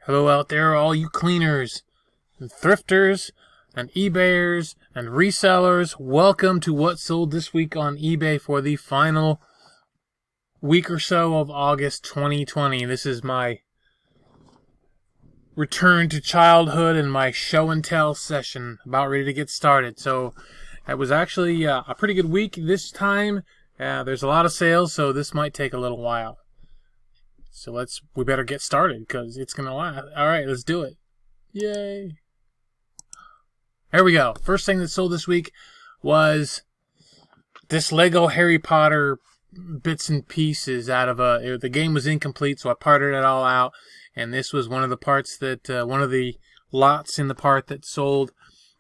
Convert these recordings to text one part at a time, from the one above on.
Hello out there, all you cleaners and thrifters and eBayers and resellers. Welcome to what sold this week on eBay for the final week or so of August 2020. This is my return to childhood and my show and tell session, about ready to get started. So it was actually a pretty good week this time. There's a lot of sales, so this might take a little while. So we better get started because it's going to last. All right, let's do it. Yay. There we go. First thing that sold this week was this Lego Harry Potter bits and pieces out of the game was incomplete, so I parted it all out. And this was one of the parts that, one of the lots in the part that sold.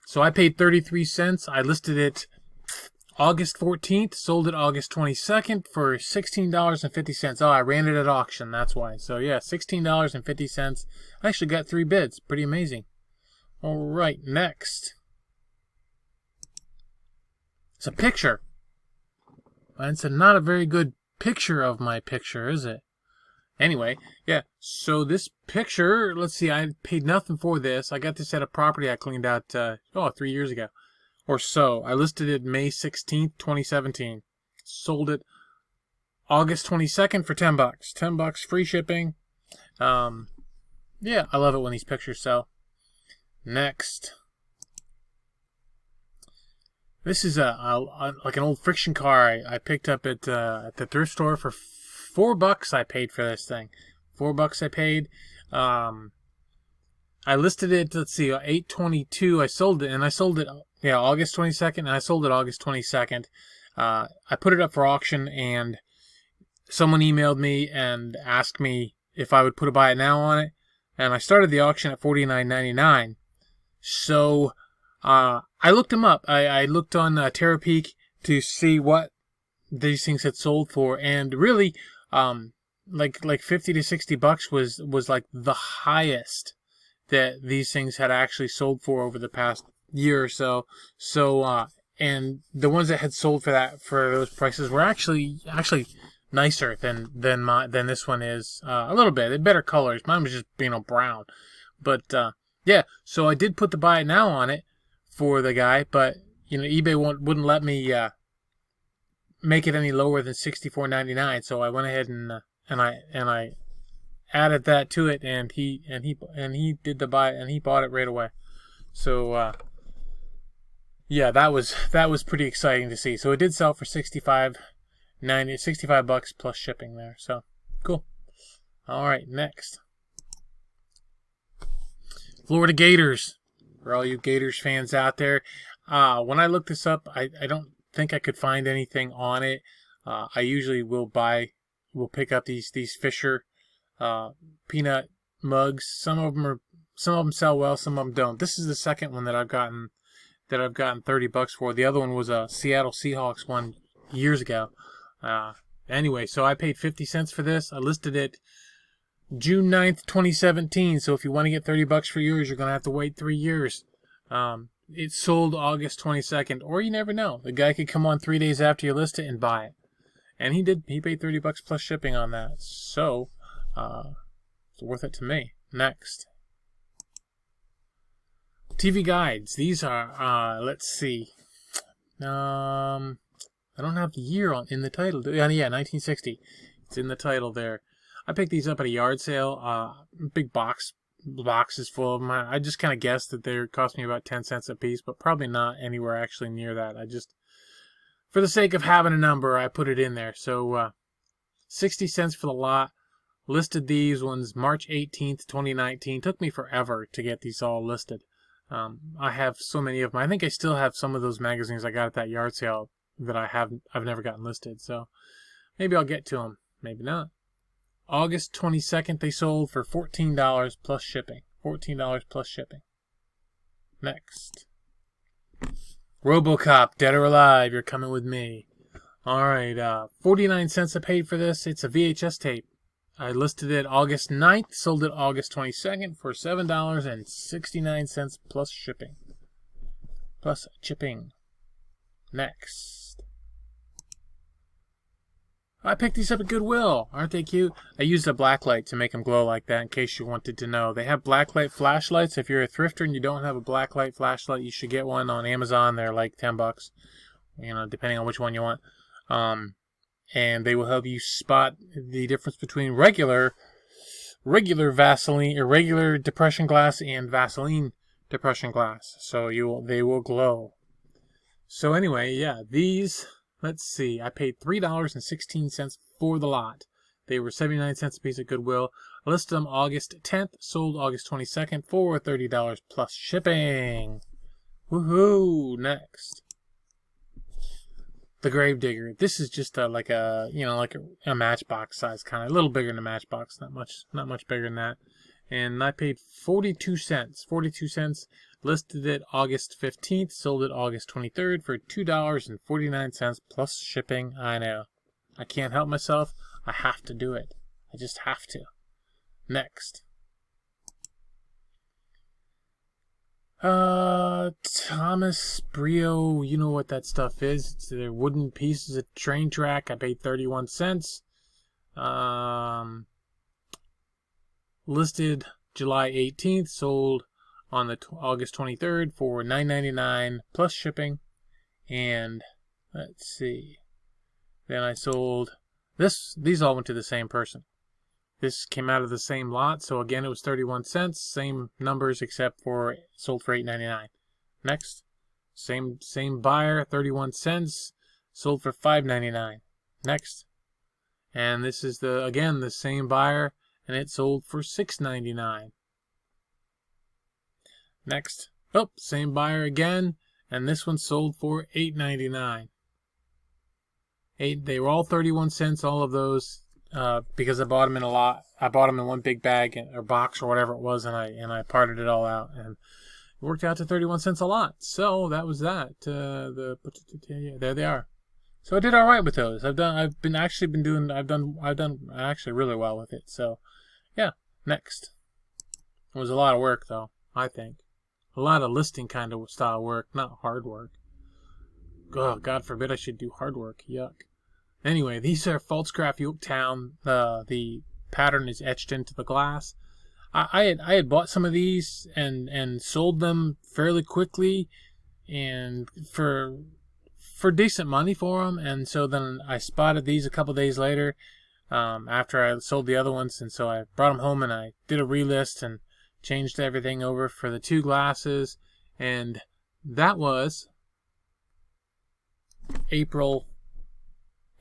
So I paid 33 cents. I listed it August 14th, sold it August 22nd for $16.50. Oh, I ran it at auction, that's why. So yeah, $16.50. I actually got 3 bids. Pretty amazing. All right, next. It's a picture. And it's not a very good picture of my picture, is it? Anyway, yeah, so this picture, let's see, I paid nothing for this. I got this at a property I cleaned out 3 years ago. Or so. I listed it May 16th, 2017. Sold it August 22nd for $10. $10 free shipping. Yeah, I love it when these pictures sell. Next. This is like an old friction car I picked up at the thrift store for $4. I paid for this thing. $4 I paid. I listed it, let's see, $8.22. I sold it August 22nd, and I sold it August 22nd. I put it up for auction, and someone emailed me and asked me if I would put a buy it now on it, and I started the auction at $49.99. So I looked them up. I looked on Terapeak to see what these things had sold for, and really, like $50 to $60 was like the highest that these things had actually sold for over the past year or so. So and the ones that had sold for those prices were actually nicer than this one is, a little bit. They're better colors. Mine was just brown. But yeah, so I did put the buy it now on it for the guy, but eBay wouldn't let me make it any lower than $64.99. So I went ahead and I added that to it, and he did the buy, and he bought it right away. So yeah, that was pretty exciting to see. So it did sell for $65 plus shipping there. So cool. All right, next. Florida Gators. For all you Gators fans out there, when I looked this up, I don't think I could find anything on it. I usually will pick up these Fisher peanut mugs. Some of them sell well, some of them don't. This is the second one that I've gotten $30 for. The other one was a Seattle Seahawks one years ago. Anyway, so I paid 50 cents for this. I listed it June 9th, 2017. So if you want to get $30 for yours, you're going to have to wait 3 years. It sold August 22nd, or you never know. The guy could come on 3 days after you list it and buy it. And he did. He paid $30 plus shipping on that. So it's worth it to me. Next. TV guides. These are, let's see. I don't have the year in the title. Yeah, 1960. It's in the title there. I picked these up at a yard sale. Big boxes full of them. I just kind of guessed that they cost me about 10 cents a piece, but probably not anywhere actually near that. I just, for the sake of having a number, I put it in there. So 60 cents for the lot. Listed these ones March 18th, 2019. Took me forever to get these all listed. I have so many of them. I think I still have some of those magazines I got at that yard sale that I've never gotten listed. So maybe I'll get to them. Maybe not. August 22nd, they sold for $14 plus shipping. $14 plus shipping. Next. RoboCop, Dead or Alive, You're Coming With Me. Alright, 49 cents I paid for this. It's a VHS tape. I listed it August 9th, sold it August 22nd for $7.69 plus shipping. Plus chipping. Next. I picked these up at Goodwill. Aren't they cute? I used a black light to make them glow like that in case you wanted to know. They have black light flashlights. If you're a thrifter and you don't have a black light flashlight, you should get one on Amazon. They're like $10, depending on which one you want. And they will help you spot the difference between regular Vaseline or regular depression glass and Vaseline depression glass. So they will glow. So anyway, yeah, these, let's see, I paid $3.16 for the lot. They were 79 cents a piece at Goodwill. I listed them August 10th, sold August 22nd for $30 plus shipping. Woohoo! Next, the Gravedigger. This is just like a Matchbox size kind of, a little bigger than a Matchbox, not much bigger than that. And I paid 42 cents. 42 cents. Listed it August 15th, sold it August 23rd for $2.49 plus shipping. I know. I can't help myself. I have to do it. I just have to. Next. Thomas Brio, you know what that stuff is. It's their wooden pieces of train track. I paid 31 cents. Listed July 18th, sold on the August 23rd for $9.99 plus shipping. And let's see. Then I sold this. These all went to the same person. This came out of the same lot, so again it was 31 cents, same numbers except for sold for $8.99. Next, same buyer, 31 cents, sold for $5.99. Next, and this is again the same buyer, and it sold for $6.99. Next, same buyer again, and this one sold for $8.99. They were all 31 cents, all of those. Because I bought them in a lot. I bought them in one big bag or box or whatever it was, and I parted it all out, and it worked out to 31 cents a lot. So that was that. There they are. So I did all right with those. I've done actually really well with it. So yeah. Next, it was a lot of work though. I think a lot of listing kind of style work, not hard work. Oh, God forbid I should do hard work. Yuck. Anyway, these are False-Craft Yorktown. The pattern is etched into the glass. I had bought some of these and sold them fairly quickly and for decent money for them. And so then I spotted these a couple days later after I sold the other ones. And so I brought them home and I did a relist and changed everything over for the two glasses. And that was April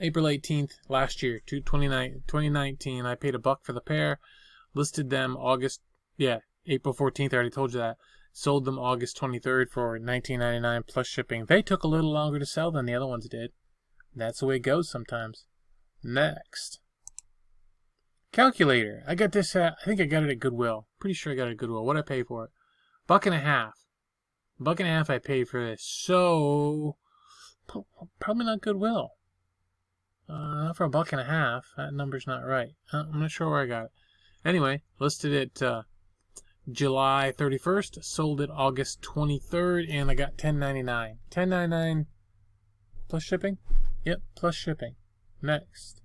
18th last year, 2019. I paid $1 for the pair. Listed them April 14th. I already told you that. Sold them August 23rd for $19.99 plus shipping. They took a little longer to sell than the other ones did. That's the way it goes sometimes. Next, calculator. I got this I think I got it at Goodwill. Pretty sure I got it at Goodwill. What'd I pay for it? $1.50. $1.50 I paid for this. So probably not Goodwill. Not for $1.50. That number's not right. I'm not sure where I got it. Anyway, listed it July 31st, sold it August 23rd, and I got $10.99. $10.99 plus shipping? Yep, plus shipping. Next,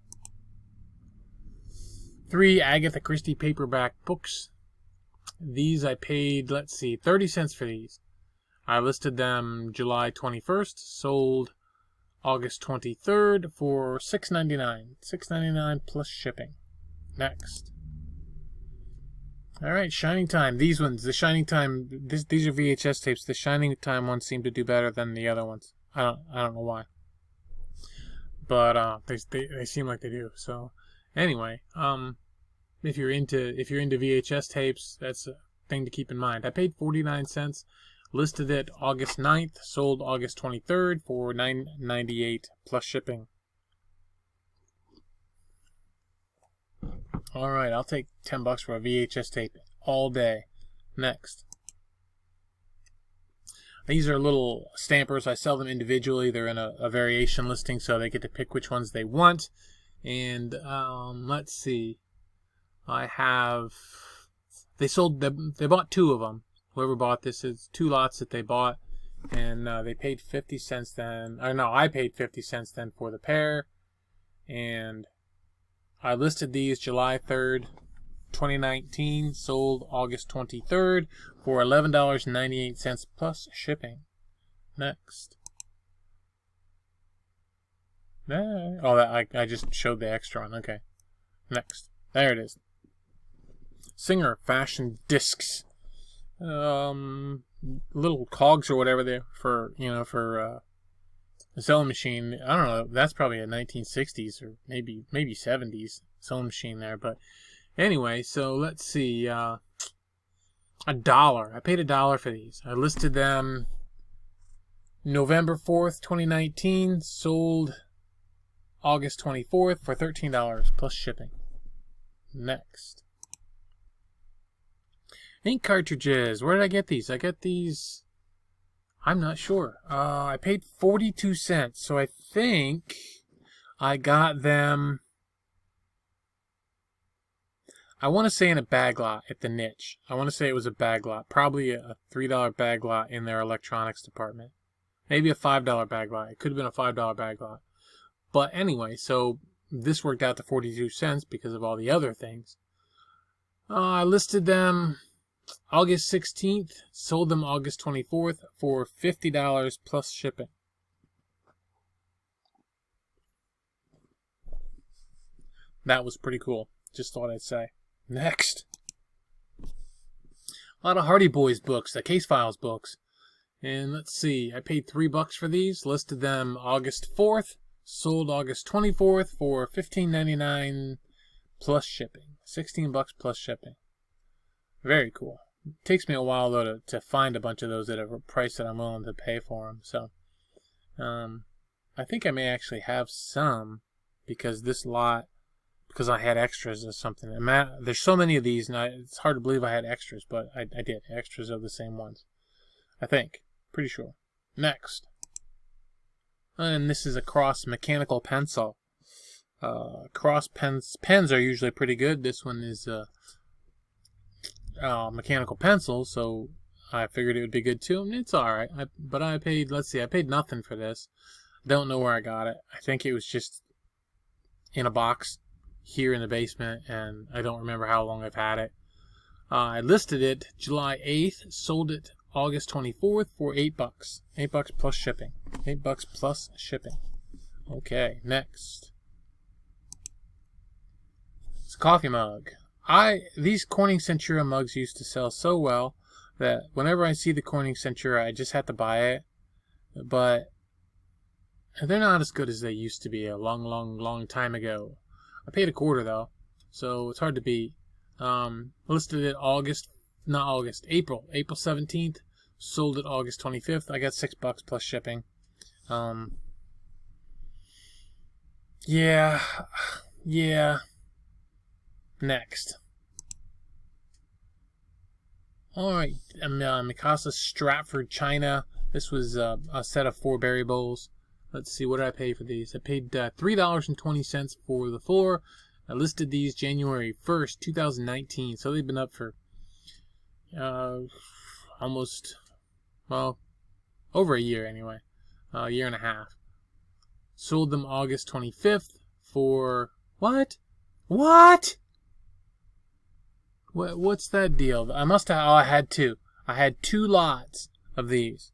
3 Agatha Christie paperback books. These I paid, 30 cents for these. I listed them July 21st, sold August 23rd for $6.99. $6.99 plus shipping. Next. All right, Shining Time. These ones, the Shining Time. These are VHS tapes. The Shining Time ones seem to do better than the other ones. I don't know why, but they seem like they do. So anyway, if you're into VHS tapes, that's a thing to keep in mind. I paid 49 cents. Listed it August 9th, sold August 23rd for $9.98 plus shipping. All right, I'll take $10 for a VHS tape all day. Next. These are little stampers. I sell them individually. They're in a variation listing, so they get to pick which ones they want. And let's see. They bought 2 of them. Whoever bought this, is 2 lots that they bought, and they paid 50 cents then. Or no, I paid 50 cents then for the pair, and I listed these July 3rd, 2019, sold August 23rd for $11.98 plus shipping. Next. Oh, I just showed the extra one. Okay. Next. There it is. Singer fashion discs. Little cogs or whatever they're for, for a sewing machine. I don't know. That's probably a 1960s or maybe 70s sewing machine there. But anyway, so let's see. $1. I paid $1 for these. I listed them November 4th, 2019. Sold August 24th for $13 plus shipping. Next. Ink cartridges. Where did I get these? I got these, I'm not sure. I paid 42 cents. So I think I got them, I want to say in a bag lot at the Niche. I want to say it was a bag lot. Probably a $3 bag lot in their electronics department. Maybe a $5 bag lot. It could have been a $5 bag lot. But anyway, so this worked out to 42 cents because of all the other things. I listed them August 16th, sold them August 24th for $50 plus shipping. That was pretty cool. Just thought I'd say. Next. A lot of Hardy Boys books, the Case Files books. And let's see, I paid $3 for these, listed them August 4th, sold August 24th for $15.99 plus shipping. $16 plus shipping. Very cool. It takes me a while though to find a bunch of those at a price that I'm willing to pay for them. So, I think I may actually have some because because I had extras or something. There's so many of these, and it's hard to believe I had extras, but I did. Extras of the same ones. I think. Pretty sure. Next. And this is a Cross mechanical pencil. Cross pens are usually pretty good. This one is mechanical pencil, so I figured it would be good too. And it's alright. But I paid, I paid nothing for this. Don't know where I got it. I think it was just in a box here in the basement, and I don't remember how long I've had it. I listed it July 8th, sold it August 24th for $8. $8 plus shipping. $8 plus shipping. Okay, next. It's a coffee mug. These Corning Centura mugs used to sell so well that whenever I see the Corning Centura, I just have to buy it. But they're not as good as they used to be a long time ago. I paid $0.25 though, so it's hard to beat. Listed it April 17th. Sold it August 25th. I got $6 plus shipping. Yeah. Next. Alright, Mikasa Stratford China. This was a set of 4 berry bowls. Let's see, what did I pay for these? I paid $3.20 for the 4. I listed these January 1st, 2019. So they've been up for almost, well, over a year anyway. A year and a half. Sold them August 25th for, what? What's that deal? I must have, I had 2. I had 2 lots of these.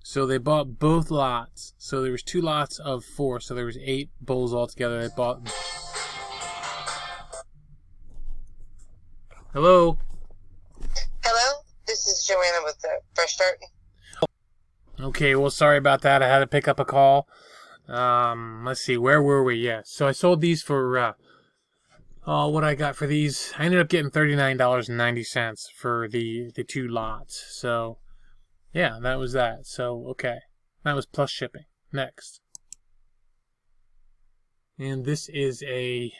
So they bought both lots. So there was 2 lots of 4. So there was 8 bowls altogether. They bought. Hello? Hello? This is Joanna with the Fresh Start. Okay, well, sorry about that. I had to pick up a call. Let's see, where were we? Yeah, so I sold these for, what I got for these. I ended up getting $39.90 for the 2 lots. So, yeah, that was that. So, okay. That was plus shipping. Next. And this is a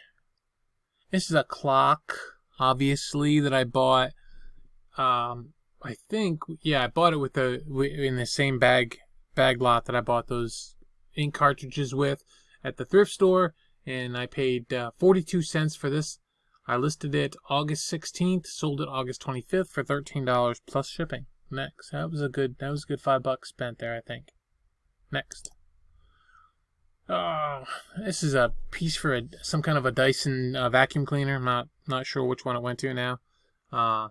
clock, obviously, that I bought. I think, yeah, I bought it in the same bag lot that I bought those ink cartridges with at the thrift store, and I paid 42 cents for this. I listed it August 16th, sold it August 25th for $13 plus shipping. Next, that was a good $5 spent there, I think. Next. Oh, this is a piece for some kind of a Dyson vacuum cleaner. I'm not sure which one it went to now. Uh,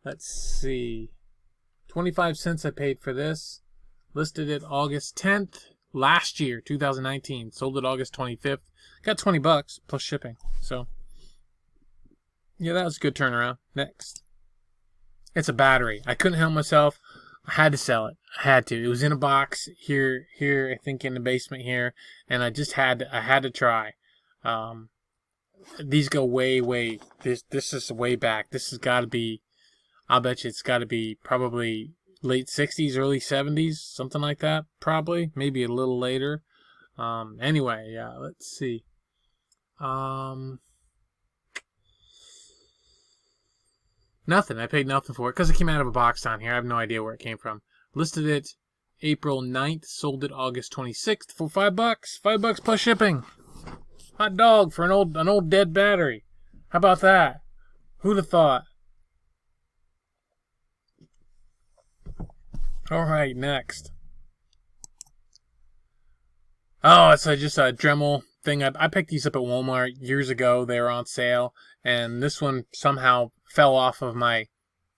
let's see. 25 cents I paid for this. Listed it August 10th last year, 2019. Sold it August 25th. Got 20 bucks plus shipping. So, yeah, that was a good turnaround. Next. It's a battery. I couldn't help myself. I had to sell it. I had to. It was in a box here, I think in the basement here, and I had to try. These go way. This is way back. This has got to be. I'll bet you it's got to be probably late 60s, early 70s, something like that. Probably, maybe a little later. Anyway, yeah. Let's see. Nothing. I paid nothing for it because it came out of a box down here. I have no idea where it came from. Listed it April 9th. Sold it August 26th for $5. $5 plus shipping. Hot dog for an old dead battery. How about that? Who'd have thought? All right, next. Oh, it's just a Dremel thing. I picked these up at Walmart years ago. They were on sale, and this one somehow fell off my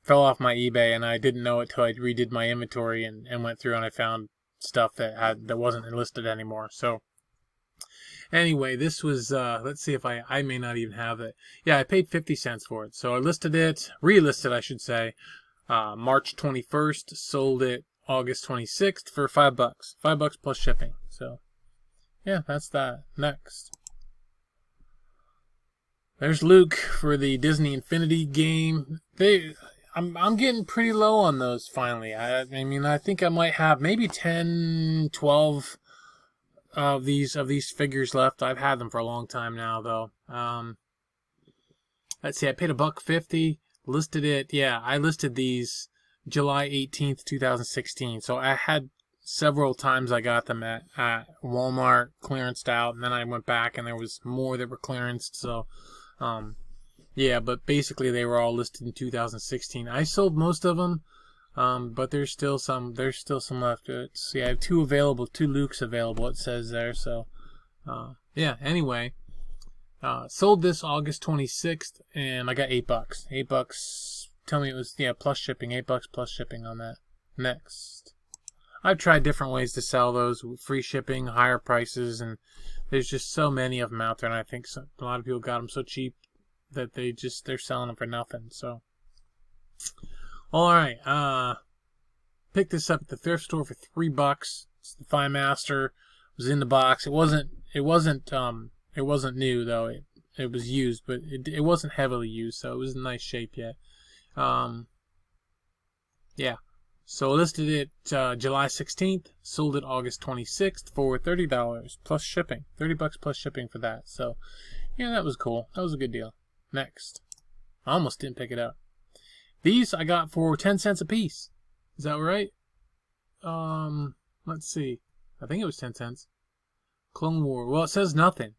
eBay, and I didn't know it till I redid my inventory and went through, and I found stuff that wasn't listed anymore. So anyway, this was let's see if I may not even have it. Yeah, I paid 50 cents for it. So I relisted I should say, March 21st, sold it August 26th for $5. $5 plus shipping. So yeah, that's that. Next. There's Luke for the Disney Infinity game. I'm getting pretty low on those finally. I mean, I think I might have maybe 10, 12 of these figures left. I've had them for a long time now, though. Let's see. I paid $1.50. Listed it. Yeah, I listed these July 18th, 2016. So I had several times I got them at Walmart clearanced out, and then I went back and there was more that were clearanced. So, yeah, but basically they were all listed in 2016. I sold most of them, but there's still some left. See, I have two Lukes available. It says there. So, yeah. Anyway, sold this August 26th, and I got $8. $8. Tell me it was plus shipping. $8 plus shipping on that. Next. I've tried different ways to sell those, free shipping, higher prices, and there's just so many of them out there, and I think a lot of people got them so cheap that they're selling them for nothing. So, all right, picked this up at the thrift store for $3. It's the Thigh Master. It was in the box. It wasn't new though. It was used, but it wasn't heavily used, so it was in nice shape yet. Yeah. So I listed it July 16th, sold it August 26th for $30 plus shipping. $30 plus shipping for that. So, yeah, that was cool. That was a good deal. Next. I almost didn't pick it up. These I got for 10 cents a piece. Is that right? Let's see. I think it was 10 cents. Clone War. Well, it says nothing.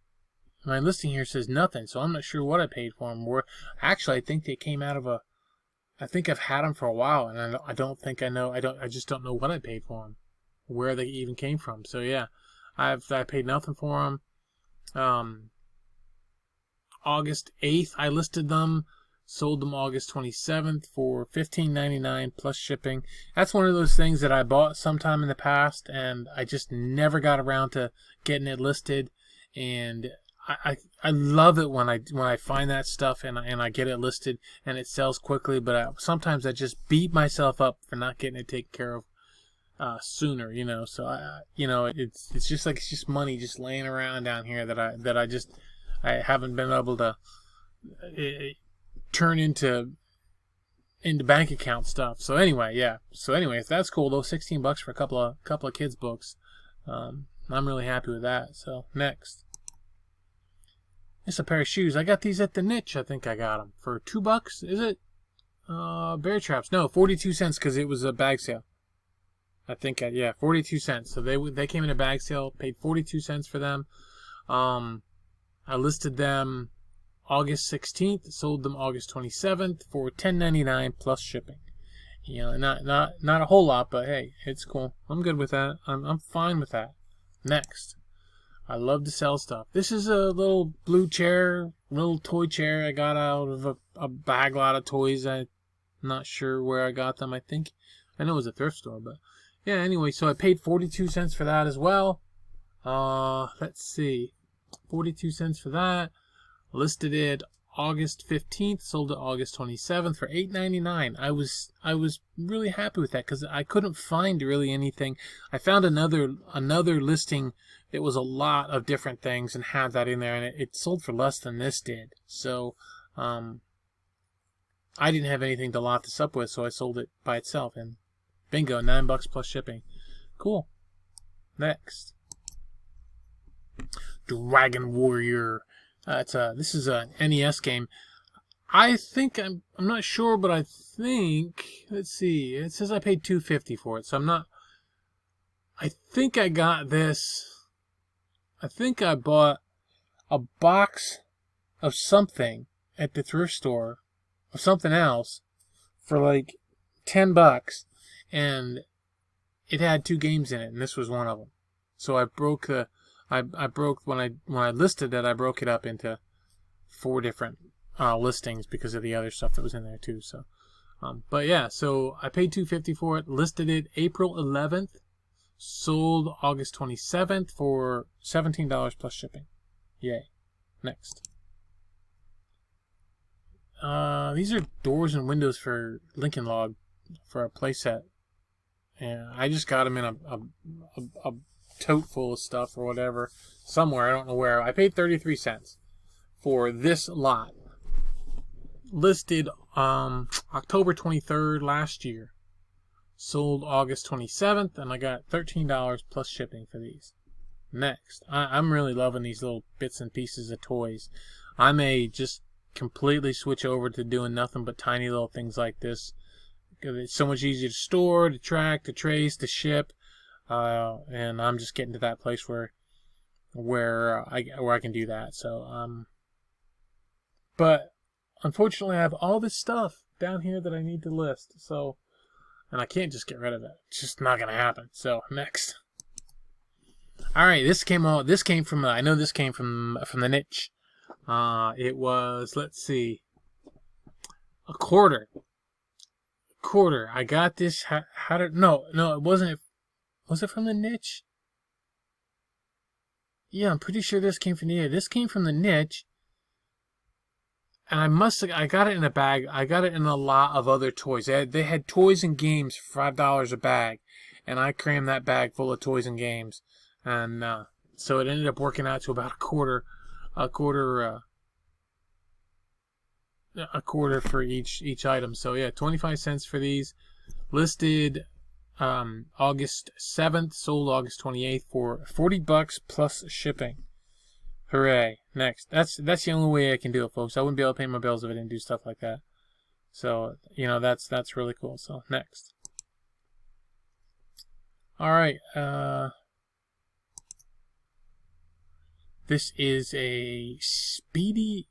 My listing here says nothing, so I'm not sure what I paid for them. Actually, I think they came out of I think I've had them for a while, and I don't think I know. I just don't know what I paid for them, where they even came from. So yeah, I paid nothing for them. August 8th, I listed them, sold them August 27th for $15.99 plus shipping. That's one of those things that I bought sometime in the past, and I just never got around to getting it listed. And I love it when I find that stuff and I get it listed and it sells quickly, but sometimes I just beat myself up for not getting it taken care of sooner, So it's just money just laying around down here that I haven't been able to turn into bank account stuff. So anyway, yeah. So anyway, that's cool though. $16 for a couple of kids books. I'm really happy with that. So next. It's a pair of shoes. I got these at the Niche. I think I got them for $2. Is it? Bear Traps. No, 42 cents because it was a bag sale. I think, 42 cents. So they came in a bag sale. Paid 42 cents for them. I listed them August 16th. Sold them August 27th for $10.99 plus shipping. Not a whole lot, but hey, it's cool. I'm good with that. I'm fine with that. Next. I love to sell stuff. This is a little blue chair, little toy chair I got out of a bag lot of toys. I'm not sure where I got them. I know it was a thrift store, but yeah, anyway, so I paid 42 cents for that as well. Let's see. 42 cents for that. Listed it August 15th, sold it August 27th for $8.99. I was really happy with that because I couldn't find really anything. I found another listing that was a lot of different things and had that in there, and it sold for less than this did. So I didn't have anything to lot this up with, so I sold it by itself, and bingo, $9 plus shipping. Cool. Next. Dragon Warrior. This is a NES game. I think I'm not sure, but I think, let's see. It says I paid $2.50 for it, so I'm not. I think I got this. I think I bought a box of something at the thrift store, of something else, for like $10, and it had 2 games in it, and this was one of them. So I broke the. I broke when I listed it. I broke it up into 4 different listings because of the other stuff that was in there too. So, but yeah, so I paid $2.50 for it. Listed it April 11th. Sold August 27th for $17 plus shipping. Yay! Next. These are doors and windows for Lincoln Log for a playset, and I just got them in a tote full of stuff or whatever somewhere, I don't know where. I paid 33 cents for this lot. Listed October 23rd last year. Sold August 27th, and I got $13 plus shipping for these. Next. I'm really loving these little bits and pieces of toys. I may just completely switch over to doing nothing but tiny little things like this. It's so much easier to store, to track, to trace, to ship. And I'm just getting to that place where I can do that. So, but unfortunately, I have all this stuff down here that I need to list. So, and I can't just get rid of it. It's just not gonna happen. So next. All right, this came from. I know this came from the niche. It was, let's see, a quarter. I got this. No, it wasn't. Was it from the niche? Yeah, I'm pretty sure this came from This came from the niche. And I got it in a bag. I got it in a lot of other toys. They had toys and games for $5 a bag. And I crammed that bag full of toys and games. And so it ended up working out to about a quarter for each item. So yeah, 25 cents for these. Listed August 7th, sold August 28th for $40 plus shipping. Hooray. Next. That's the only way I can do it, folks. I wouldn't be able to pay my bills if I didn't do stuff like that. So, that's really cool. So, next. Alright, this is a speedy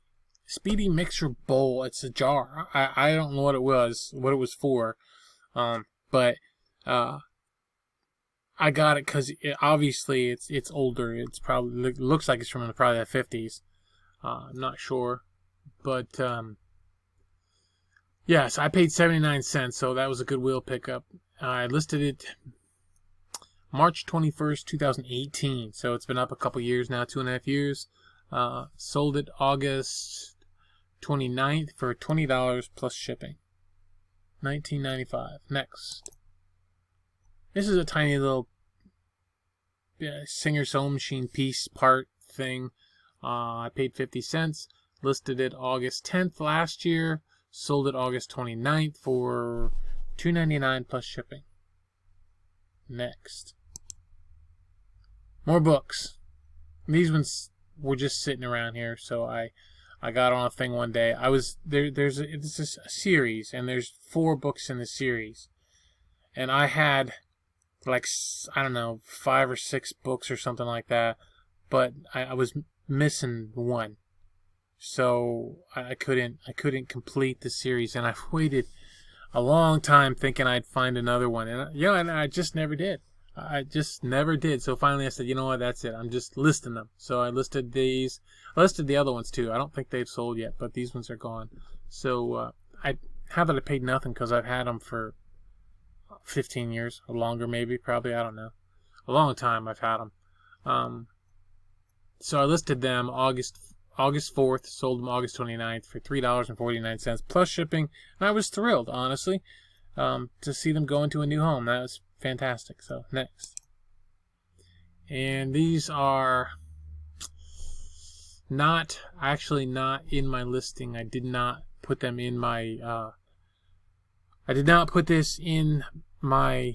mixer bowl. It's a jar. I don't know what it was for. But I got it because obviously it's older. It's probably looks like it's from probably the 50s. I'm not sure, but yes, I paid 79 cents, so that was a Goodwill pickup. I listed it March 21st, 2018, so it's been up a couple years now, 2.5 years. Sold it August 29th for $20 plus shipping. $19.95. Next. This is a tiny little Singer sewing machine piece part thing. I paid 50 cents. Listed it August 10th last year. Sold it August 29th for $2.99 plus shipping. Next. More books. These ones were just sitting around here, so I got on a thing one day. There's a series, and there's 4 books in the series. And I had, like, I don't know, 5 or 6 books or something like that. But I was missing one. So I couldn't complete the series. And I waited a long time thinking I'd find another one. And, and I just never did. I just never did. So finally I said, you know what, that's it. I'm just listing them. So I listed these. I listed the other ones too. I don't think they've sold yet, but these ones are gone. So I how that I paid nothing because I've had them for 15 years or longer, maybe, probably, I don't know. A long time I've had them. So I listed them August 4th, sold them August 29th for $3.49 plus shipping, and I was thrilled, honestly, to see them go into a new home. That was fantastic. So next, and these are not in my listing. I did not put them in my. I did not put this in my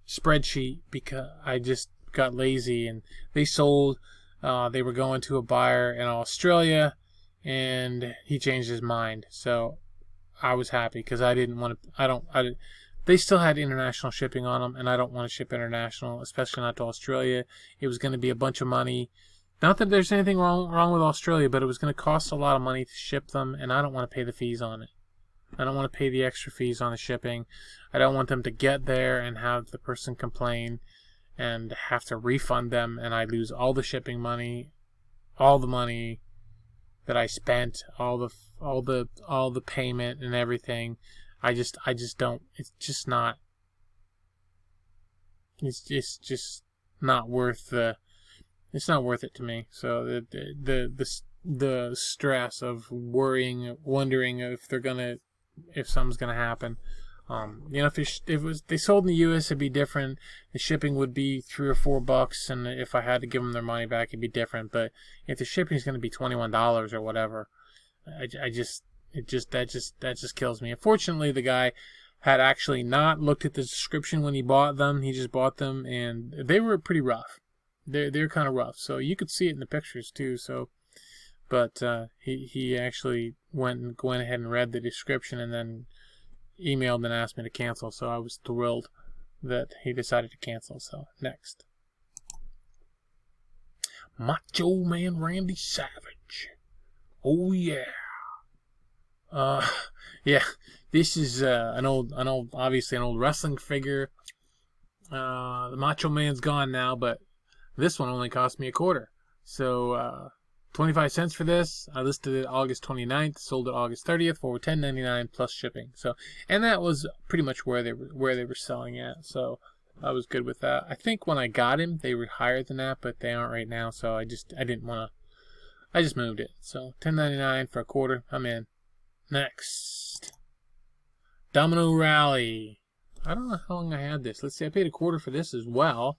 spreadsheet because I just got lazy, and they sold. They were going to a buyer in Australia, and he changed his mind. So I was happy because I didn't want to. They still had international shipping on them, and I don't want to ship international, especially not to Australia. It was going to be a bunch of money. Not that there's anything wrong with Australia, but it was going to cost a lot of money to ship them, and I don't want to pay the fees on it. I don't want to pay the extra fees on the shipping. I don't want them to get there and have the person complain and have to refund them, and I lose all the shipping money, all the money that I spent, all the payment and everything. I just don't. It's just not. It's just not worth the. It's not worth it to me. So the stress of wondering if something's gonna happen. If they sold in the U.S., it'd be different. The shipping would be $3 or $4, and if I had to give them their money back, it'd be different. But if the shipping is gonna be $21 or whatever, that just kills me. Unfortunately, the guy had actually not looked at the description when he bought them. He just bought them, and they were pretty rough. They're kind of rough, so you could see it in the pictures too. So, but he actually went ahead and read the description and then emailed and asked me to cancel. So I was thrilled that he decided to cancel. So next, Macho Man Randy Savage. Oh yeah. Yeah. This is obviously an old wrestling figure. The Macho Man's gone now, but this one only cost me a quarter. So 25 cents for this. I listed it August 29th, sold it August 30th for $10.99 plus shipping. So, and that was pretty much where they were selling at. So I was good with that. I think when I got him, they were higher than that, but they aren't right now. So I just moved it. So $10.99 for a quarter. I'm in. Next, Domino Rally. I don't know how long I had this. Let's see. I paid a quarter for this as well.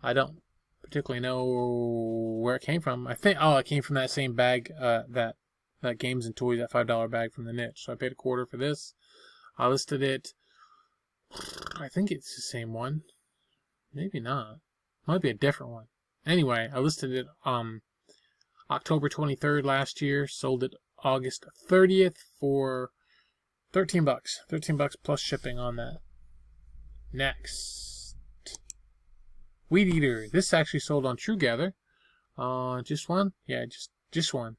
I don't particularly know where it came from. I think it came from that same bag, that Games and Toys, that $5 bag from the niche. So I paid a quarter for this. I listed it. I think it's the same one. Maybe not. Might be a different one. Anyway, I listed it October 23rd last year. Sold it August 30th for $13. $13 plus shipping on that. Next, Weed Eater. This actually sold on TrueGather. Just one? Yeah, just one.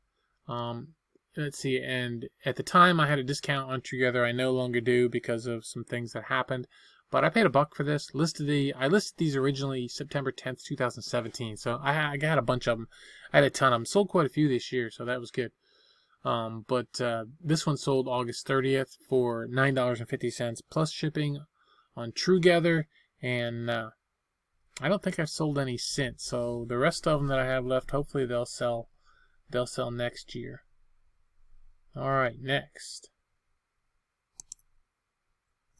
Let's see. And at the time, I had a discount on TrueGather. I no longer do because of some things that happened. But I paid $1 for this. I listed these originally September 10th, 2017. So I got a bunch of them. I had a ton of them. Sold quite a few this year, so that was good. But this one sold August 30th for $9.50 plus shipping on TrueGather, and I don't think I've sold any since. So the rest of them that I have left, hopefully they'll sell next year. All right, next.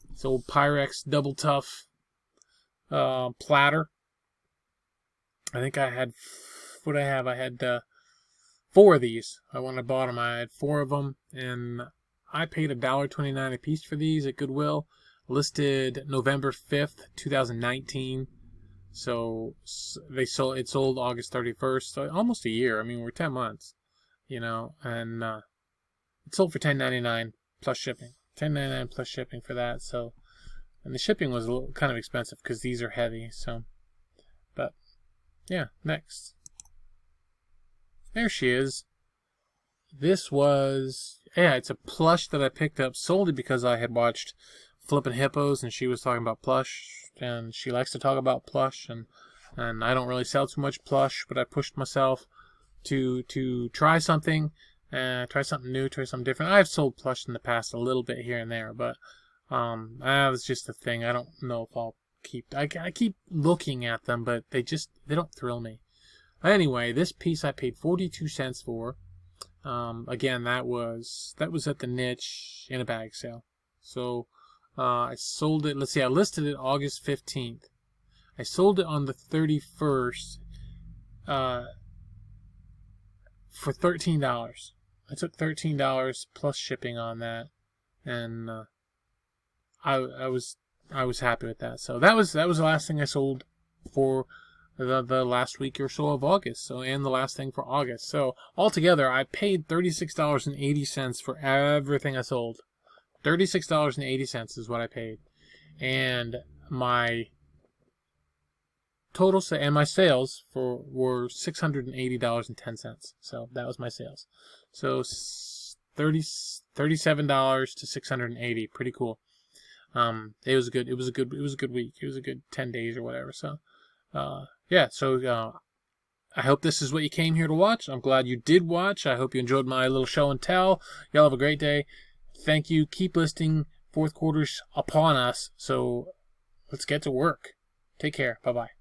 This old Pyrex Double Tough platter. I think I had I had 4 of these. When I bought them, I had 4 of them, and I paid $1.29 a piece for these at Goodwill. Listed November 5th, 2019. So it sold August 31st, so almost a year. I mean, we're 10 months, and it sold for $10.99 plus shipping. $10.99 plus shipping for that. So, and the shipping was a little kind of expensive because these are heavy. So, but yeah, next. There she is. This was, it's a plush that I picked up solely because I had watched flipping hippos, and she was talking about plush, and she likes to talk about plush, and I don't really sell too much plush, but I pushed myself to try something, try something new, try something different. I've sold plush in the past a little bit here and there, but that was just a thing. I don't know if I'll keep. I keep looking at them, but they don't thrill me. Anyway, this piece I paid 42 cents for. Again, that was at the niche in a bag sale. So I sold it. Let's see, I listed it August 15th. I sold it on the 31st for $13. I took $13 plus shipping on that, and I was happy with that. So that was the last thing I sold for the last week or so of August. So, and the last thing for August. So altogether, I paid $36.80 for everything I sold. $36.80 is what I paid, and my total and my sales were $680.10. So that was my sales. So $37 to $680, pretty cool. It was a good week. It was a good 10 days or whatever. So yeah, so I hope this is what you came here to watch. I'm glad you did watch. I hope you enjoyed my little show and tell. Y'all have a great day. Thank you. Keep listing. Fourth quarter's upon us, so let's get to work. Take care. Bye-bye.